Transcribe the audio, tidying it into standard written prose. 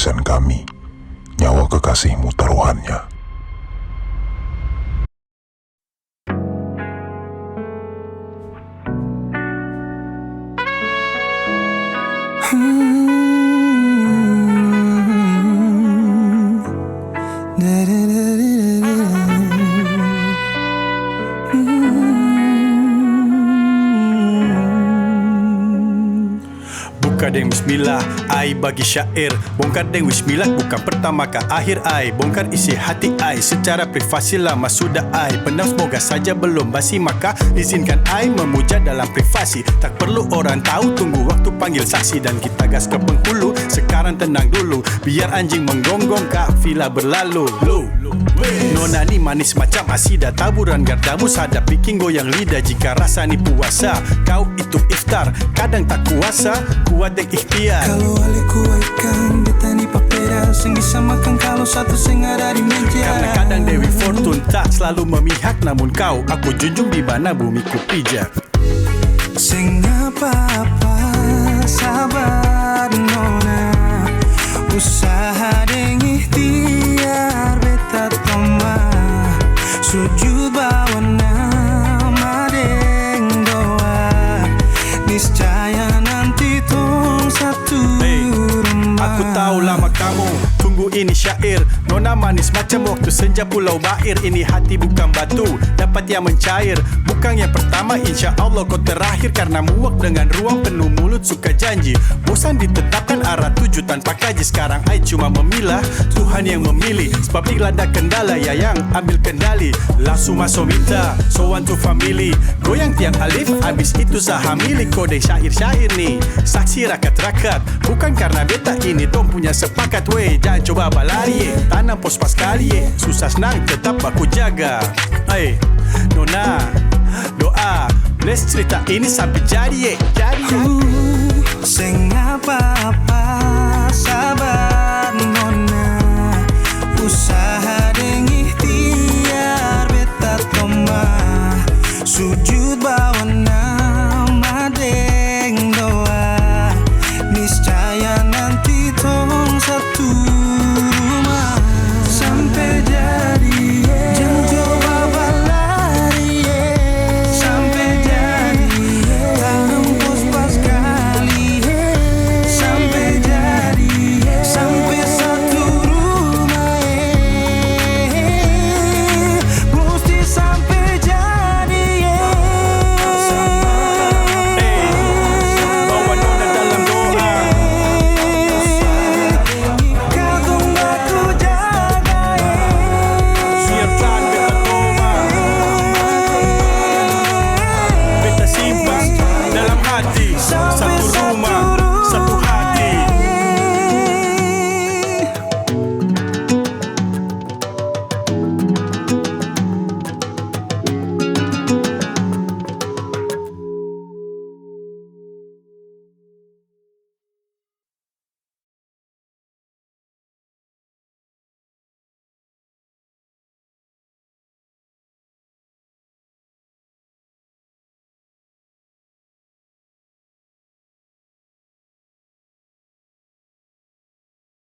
tulisan kami, nyawa kekasihmu taruhannya. Bongkar deng bismillah, ai bagi syair. Bongkar deng bismillah bukan pertama ke akhir ai. Bongkar isi hati ai secara privasi lama sudah ai. Pendam semoga saja belum basi, maka izinkan ai memuja dalam privasi. Tak perlu orang tahu, tunggu waktu panggil saksi. Dan kita gas ke penghulu, sekarang tenang dulu. Biar anjing menggonggong, kafilah berlalu. Nona ni manis macam asida, taburan gardamu sadap bikin goyang lidah. Jika rasa ni puasa, kau itu iftar. Kadang tak kuasa, kuat dek ikhtiar. Kalau alik kuaikan, beta ni papeda. Sing bisa makan kalau satu sing ada di meja. Karena kadang Dewi Fortune tak selalu memihak, namun kau aku junjung di mana bumi ku pijak. Sing apa-apa, sabar nona. Usaha deng ikhtiar beta toma. Sujud bawa nama deng doa. Niscaya nanti tong satu rumah. Aku tahu lama kamu tunggu ini syair. Nona manis macam waktu senja Pulau Bair. Ini hati bukan batu, dapat yang mencair. Bukan yang pertama, insya Allah kau terakhir. Karena muak dengan ruang penuh mulut suka janji. Bosan ditetapkan arah tuju tanpa kaji. Sekarang ai cuma memilah, Tuhan yang memilih. Sebab dilanda kendala, ya yang ambil kendali. Langsung masuk minta, so one to family. Goyang tiang alif, habis itu saham milik. Kode syair-syair nih, saksi rakat-rakat. Bukan karena beta ini dong punya sepakat. Weh, jangan coba balari, tanam pos pas kali. Susah senang tetap aku jaga. Hey, Nona, doa, bless cerita ini sampai jadi. Sing apa-apa, sabar nona. Usaha